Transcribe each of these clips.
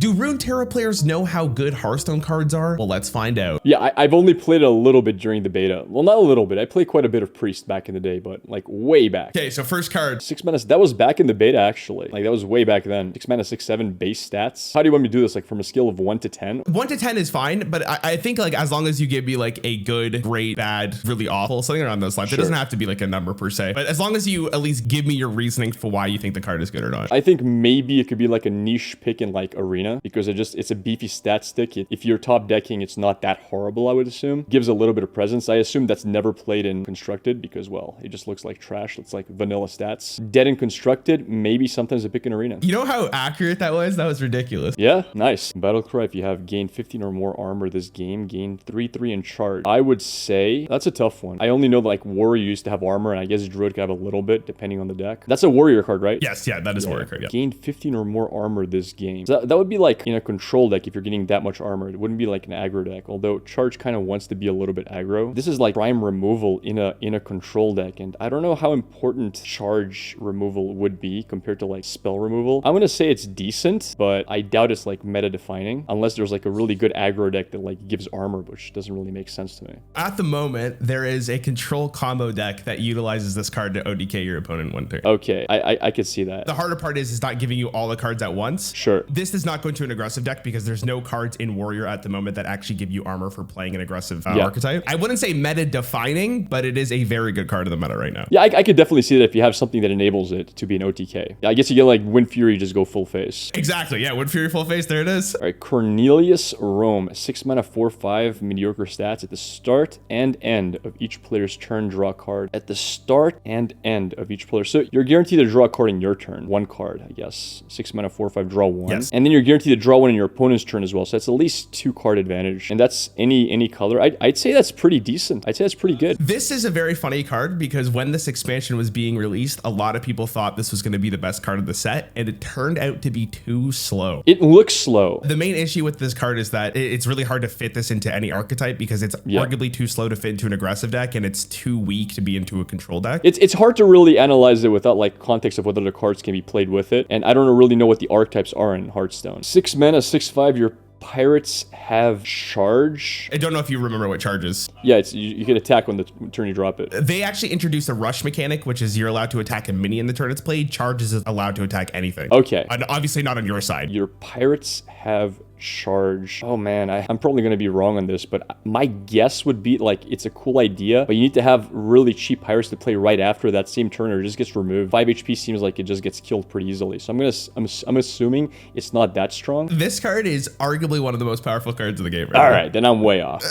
Do Runeterra players know how good Hearthstone cards are? Well, let's find out. Yeah, I've only played a little bit during the beta. Well, not a little bit. I played quite a bit of Priest back in the day, but like way back. Okay, so first card. 6 mana, that was back in the beta actually. Like that was way back then. 6 mana, 6/7 base stats. How do you want me to do this? Like from a scale of 1 to 10? 1 to 10 is fine, but I think like as long as you give me like a good, great, bad, really awful, something around those lines. It doesn't have to be like a number per se, but as long as you at least give me your reasoning for why you think the card is good or not. I think maybe it could be like a niche pick in like Arena because it's a beefy stat stick. If you're top decking, it's not that horrible, I would assume. Gives a little bit of presence. I assume that's never played in Constructed because, well, it just looks like trash. It's like vanilla stats. Dead in Constructed, maybe sometimes a pick in Arena. You know how accurate that was? That was ridiculous. Yeah, nice. Battlecry, if you have gained 15 or more armor this game, gain 3/3 in charge. I would say that's a tough one. I only know that like Warrior used to have armor, and I guess Druid could have a little bit depending on the deck. That's a Warrior card, right? Yes, yeah, that is a Warrior card. Yeah. Gained 15 or more armor this game. So that would be like in a control deck if you're getting that much armor. It wouldn't be like an aggro deck, although Charge kind of wants to be a little bit aggro. This is like prime removal in a control deck, and I don't know how important Charge removal would be compared to like spell removal. I'm gonna say it's decent, but I doubt it's like meta defining unless there's like a really good aggro deck that like gives armor, which doesn't really make sense to me. At the moment, there is a control combo deck that utilizes this card to ODK your opponent one turn. Okay, I could see that. The harder part is not giving you all the cards at once. Sure. This does not go into an aggressive deck because there's no cards in Warrior at the moment that actually give you armor for playing an aggressive archetype. I wouldn't say meta defining, but it is a very good card in the meta right now. Yeah, I could definitely see that if you have something that enables it to be an OTK. Yeah, I guess you get like Wind Fury, just go full face. Exactly. Yeah, Wind Fury full face. There it is. All right, Cornelius Rome, 6 mana, 4/5 mediocre stats. At the start and end of each player's turn, draw a card. At the start and end of each player. So you're guaranteed to draw a card in your turn. One card, I guess. 6 mana, 4/5, draw one. Yes. And then you're guaranteed to draw one in your opponent's turn as well. So that's at least 2 card advantage. And that's any color. I'd say that's pretty decent. I'd say that's pretty good. This is a very funny card because when this expansion was being released, a lot of people thought this was going to be the best card of the set, and it turned out to be too slow. It looks slow. The main issue with this card is that it's really hard to fit this into any archetype because it's arguably too slow to fit into an aggressive deck, and it's too weak to be into a control deck. It's hard to really analyze it without like context of what other cards can be played with it, and I don't really know what the archetypes are in Hearthstone. 6 mana, 6/5, your Pirates have Charge. I don't know if you remember what Charge is. Yeah, you can attack when the turn you drop it. They actually introduced a rush mechanic, which is you're allowed to attack a minion the turn it's played. Charge is allowed to attack anything. Okay. And obviously not on your side. Your Pirates have Charge. Oh man, I'm probably going to be wrong on this, but my guess would be like it's a cool idea, but you need to have really cheap Pirates to play right after that same turn or it just gets removed. 5 HP seems like it just gets killed pretty easily. So I'm assuming it's not that strong. This card is arguably one of the most powerful cards in the game. All right, then I'm way off.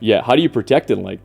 Yeah, how do you protect it? Like,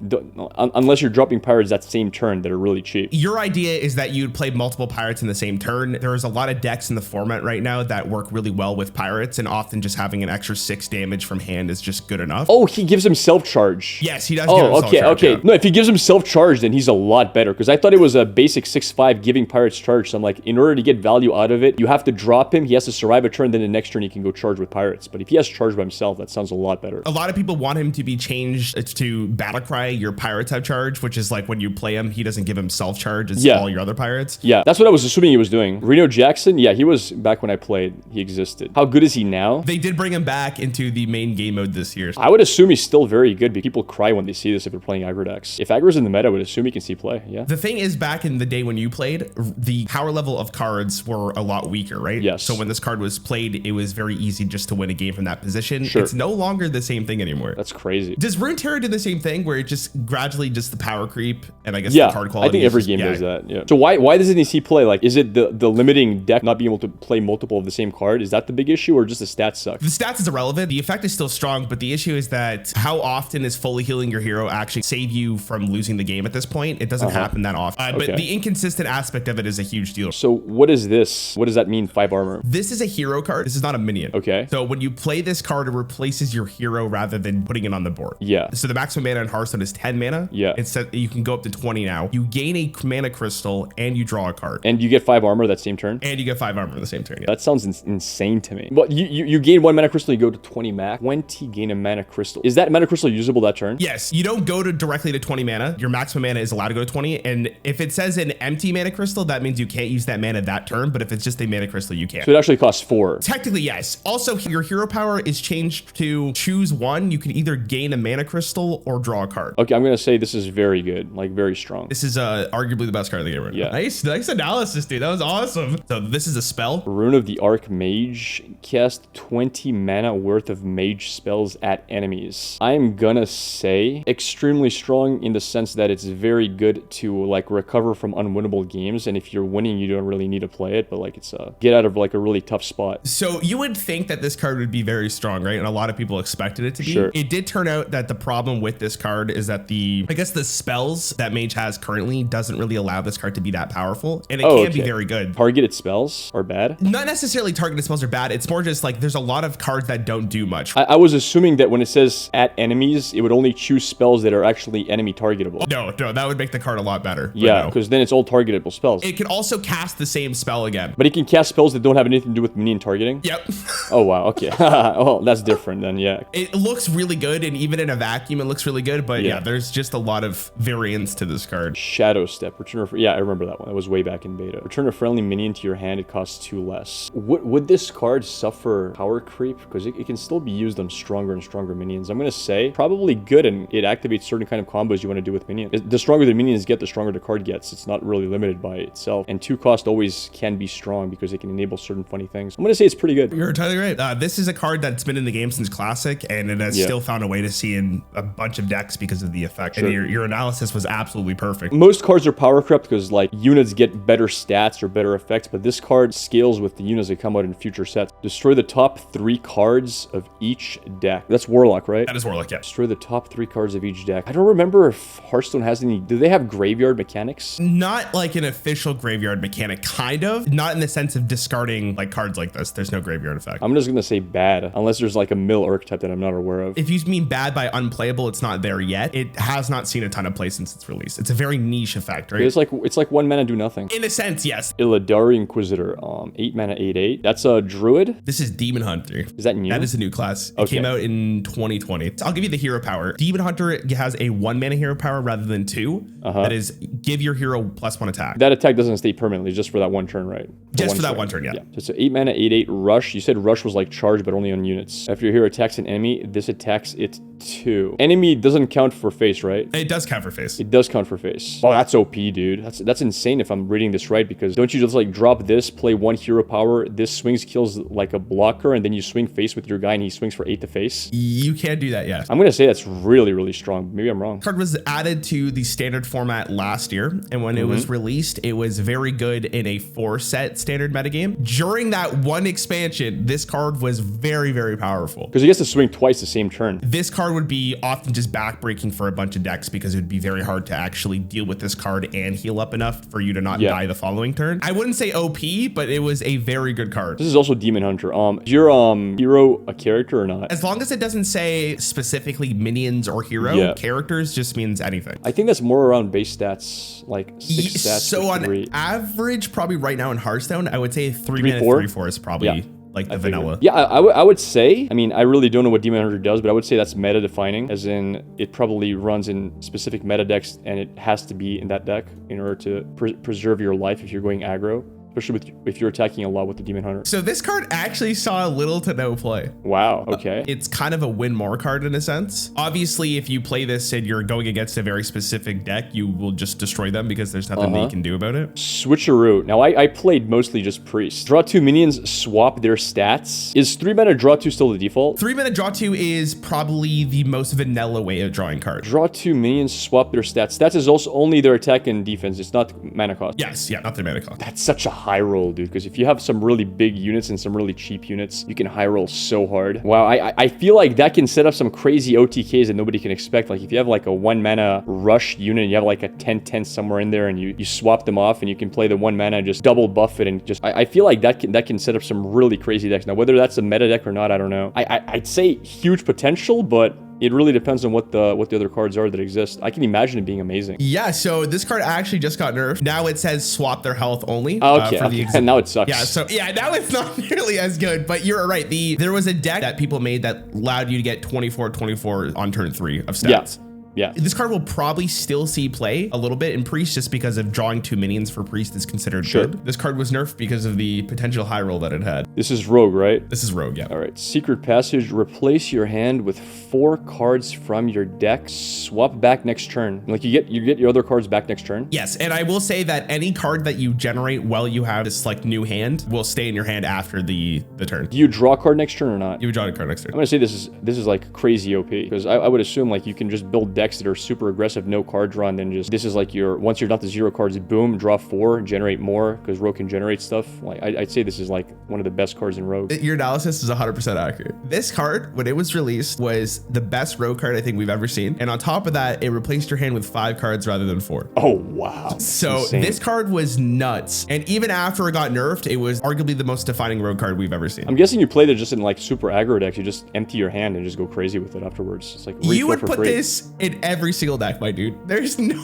unless you're dropping Pirates that same turn that are really cheap. Your idea is that you'd play multiple Pirates in the same turn. There's a lot of decks in the format right now that work really well with Pirates, and often just having an extra 6 damage from hand is just good enough. Oh, he gives himself charge. Yes, he does give himself charge. Okay. Yeah. No, if he gives himself charge, then he's a lot better, because I thought it was a basic 6/5 giving Pirates charge. So I'm like, in order to get value out of it, you have to drop him. He has to survive a turn, then the next turn he can go charge with Pirates. But if he has charge by himself, that sounds a lot better. A lot of people want him to be changed to Battlecry. Your Pirates have charge, which is like when you play him, he doesn't give himself charge. It's all your other Pirates. Yeah, that's what I was assuming he was doing. Reno Jackson, yeah, he was back when I played. He existed. How good is he now? They did bring him back into the main game mode this year. I would assume he's still very good, but people cry when they see this if they're playing aggro decks. If aggro's in the meta, I would assume he can see play, yeah. The thing is, back in the day when you played, the power level of cards were a lot weaker, right? Yes. So when this card was played, it was very easy just to win a game from that position. Sure. It's no longer the same thing anymore. That's crazy. Does Runeterra do the same thing where it just gradually just the power creep and I guess the card quality? I think every game does that, yeah. So why doesn't he see play? Like, is it the limiting deck not being able to play multiple of the same card? Is that the big issue, or just the stats suck? The stats is irrelevant. The effect is still strong, but the issue is that how often is fully healing your hero actually save you from losing the game at this point? It doesn't happen that often. But the inconsistent aspect of it is a huge deal. So what is this? What does that mean, 5 armor? This is a hero card. This is not a minion. Okay. So when you play this card, it replaces your hero rather than putting it on the board. Yeah. So the maximum mana in Hearthstone is 10 mana. Yeah. Instead, you can go up to 20 now. You gain a mana crystal and you draw a card. And you get 5 armor that same turn? And you get 5 armor in the same turn. Yeah. That sounds insane to me. But you gain gain 1 mana crystal, you go to 20 max. 20 gain a mana crystal. Is that mana crystal usable that turn? Yes, you don't go to directly to 20 mana. Your maximum mana is allowed to go to 20. And if it says an empty mana crystal, that means you can't use that mana that turn. But if it's just a mana crystal, you can. So it actually costs 4. Technically, yes. Also, your hero power is changed to choose one. You can either gain a mana crystal or draw a card. Okay, I'm gonna say this is very good, like very strong. This is arguably the best card of the game right now. Yeah. Nice analysis, dude. That was awesome. So this is a spell. Rune of the Archmage. Cast 20 mana worth of mage spells at enemies. I'm gonna say extremely strong in the sense that it's very good to like recover from unwinnable games. And if you're winning, you don't really need to play it, but like it's a get out of like a really tough spot. So you would think that this card would be very strong, right? And a lot of people expected it to be. Sure. It did turn out that the problem with this card is that the spells that Mage has currently doesn't really allow this card to be that powerful. And it can be very good. Targeted spells are bad? Not necessarily targeted spells are bad. It's more just like there's a lot of cards that don't do much. I was assuming that when it says at enemies, it would only choose spells that are actually enemy targetable. No, that would make the card a lot better. Yeah, because then it's all targetable spells. It can also cast the same spell again. But it can cast spells that don't have anything to do with minion targeting? Yep. Oh, wow. Okay. Oh, that's different then, yeah. It looks really good, and even in a vacuum, it looks really good. But yeah, there's just a lot of variance to this card. Shadow Step. Yeah, I remember that one. That was way back in beta. Return a friendly minion to your hand. It costs 2 less. Would this card suffer power creep? Because it can still be used on stronger and stronger minions. I'm going to say probably good, and it activates certain kind of combos you want to do with minions. The stronger the minions get, the stronger the card gets. It's not really limited by itself. And 2 cost always can be strong because it can enable certain funny things. I'm going to say it's pretty good. You're entirely right. This is a card that's been in the game since Classic, and it has still found a way to see in a bunch of decks because of the effect. Sure. And your analysis was absolutely perfect. Most cards are power crept because like units get better stats or better effects, but this card scales with the units that come out in future sets. Destroy the top 3 cards of each deck. That's Warlock, right? That is Warlock, yeah. Destroy the top 3 cards of each deck. I don't remember if Hearthstone has any. Do they have graveyard mechanics? Not like an official graveyard mechanic, kind of. Not in the sense of discarding like cards like this. There's no graveyard effect. I'm just gonna say bad, unless there's like a mill archetype that I'm not aware of. If you mean bad by unplayable, it's not there yet. It has not seen a ton of play since its release. It's a very niche effect, right? It's like 1 mana do nothing. In a sense, yes. Illidari Inquisitor, 8 mana 8/8. That's a druid. This is Demon Hunter. Is that new? That is a new class. It came out in 2020. I'll give you the hero power. Demon Hunter has a 1 mana hero power rather than 2. That is, give your hero +1 attack. That attack doesn't stay permanently, just for that 1 turn, right? Just for that 1 turn, yeah. So it's an 8 mana 8/8 rush. You said rush was like charge, but only on units. After your hero attacks an enemy, this attacks it too. Enemy doesn't count for face, right? It does count for face. It does count for face. Oh, that's OP, dude. That's insane if I'm reading this right, because don't you just like drop this, play 1 hero power, this swings kills like a blocker, and then you swing face with your guy and he swings for 8 to face? You can do that, yes. I'm gonna say that's really, really strong. Maybe I'm wrong. Card was added to the standard format last year, and when it was released, it was very good in a 4-set standard metagame. During that one expansion, this card was very, very powerful. Because he gets to swing twice the same turn. This card would be often just backbreaking for a bunch of decks because it would be very hard to actually deal with this card and heal up enough for you to not die the following turn. I wouldn't say OP, but it was a very good card. This is also Demon Hunter. Is your hero a character or not? As long as it doesn't say specifically minions or hero, characters just means anything. I think that's more around base stats, like 6 stats. So on average, probably right now in Hearthstone, I would say 3-mana 3/4 is probably like the vanilla. Yeah, I would say, I mean, I really don't know what Demon Hunter does, but I would say that's meta defining, as in it probably runs in specific meta decks and it has to be in that deck in order to preserve your life if you're going aggro. Especially if you're attacking a lot with the Demon Hunter. So this card actually saw little to no play. Wow, okay. It's kind of a win more card in a sense. Obviously, if you play this and you're going against a very specific deck, you will just destroy them because there's nothing that you can do about it. Switcheroo. Now, I played mostly just Priest. Draw 2 minions, swap their stats. Is 3 mana draw 2 still the default? 3 mana draw 2 is probably the most vanilla way of drawing cards. Draw 2 minions, swap their stats. Stats is also only their attack and defense. It's not mana cost. Yes, yeah, not their mana cost. That's such a high roll, dude, because if you have some really big units and some really cheap units, you can high roll so hard. Wow, I feel like that can set up some crazy OTKs that nobody can expect. Like if you have like a 1 mana rush unit and you have like a 10/10 somewhere in there and you swap them off and you can play the 1 mana and just double buff it, and just I feel like that can set up some really crazy decks. Now whether that's a meta deck or not, I don't know. I'd say huge potential, but it really depends on what the other cards are that exist. I can imagine it being amazing. Yeah, so this card actually just got nerfed. Now it says swap their health only. Okay, For the and now it sucks. Yeah, now it's not nearly as good, but you're right. There was a deck that people made that allowed you to get 24/24 on turn 3 of stats. Yeah. This card will probably still see play a little bit in Priest just because of drawing 2 minions for Priest is considered good. This card was nerfed because of the potential high roll that it had. This is Rogue, right? This is Rogue, yeah. All right. Secret Passage. Replace your hand with 4 cards from your deck. Swap back next turn. Like you get your other cards back next turn. Yes, and I will say that any card that you generate while you have this like new hand will stay in your hand after the turn. Do you draw a card next turn or not? You would draw a card next turn. I'm gonna say this is like crazy OP because I would assume like you can just build decks that are super aggressive, no card draw, and then just this is like your once you're down to 0 cards, boom, draw 4, generate more because Rogue can generate stuff. Like I'd say this is like one of the best cards in Rogue. Your analysis is 100% accurate. This card, when it was released, was the best Rogue card I think we've ever seen, and on top of that, it replaced your hand with 5 cards rather than 4. Oh wow! So insane. This card was nuts, and even after it got nerfed, it was arguably the most defining Rogue card we've ever seen. I'm guessing you played it just in like super aggro decks. You just empty your hand and just go crazy with it afterwards. It's like you would put free. This in every single deck, my dude. There's no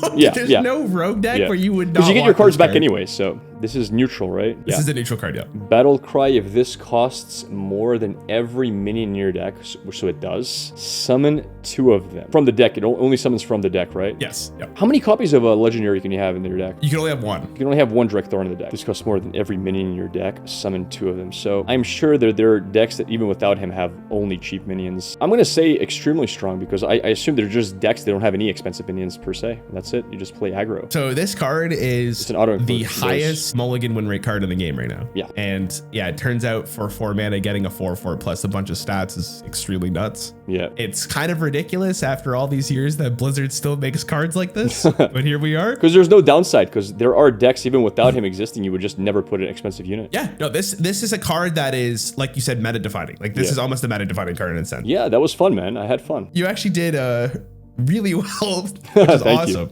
no Rogue deck where you would not. Because you get your cards back anyway. So this is neutral, right? This is a neutral card, yeah. Battle Cry. If this costs more than every minion in your deck, so it does, summon 2 of them from the deck. It only summons from the deck, right? Yes. Yep. How many copies of a legendary can you have in your deck? You can only have 1. You can only have 1 Direct Thorn in the deck. This costs more than every minion in your deck. Summon 2 of them. So I'm sure that there are decks that even without him have only cheap minions. I'm gonna say extremely strong because I assume they're just decks that don't have any expensive minions per se. That's it. You just play aggro. So this card is the highest mulligan win rate card in the game right now. Yeah. And yeah, it turns out for 4 mana, getting a 4/4 plus a bunch of stats is extremely nuts. Yeah. It's kind of ridiculous after all these years that Blizzard still makes cards like this, but here we are. Because there's no downside, because there are decks even without him existing, you would just never put an expensive unit. Yeah, no, this is a card that is, like you said, meta defining. Like this is almost a meta defining card in a sense. Yeah, that was fun, man. I had fun. You actually did really well, which is awesome.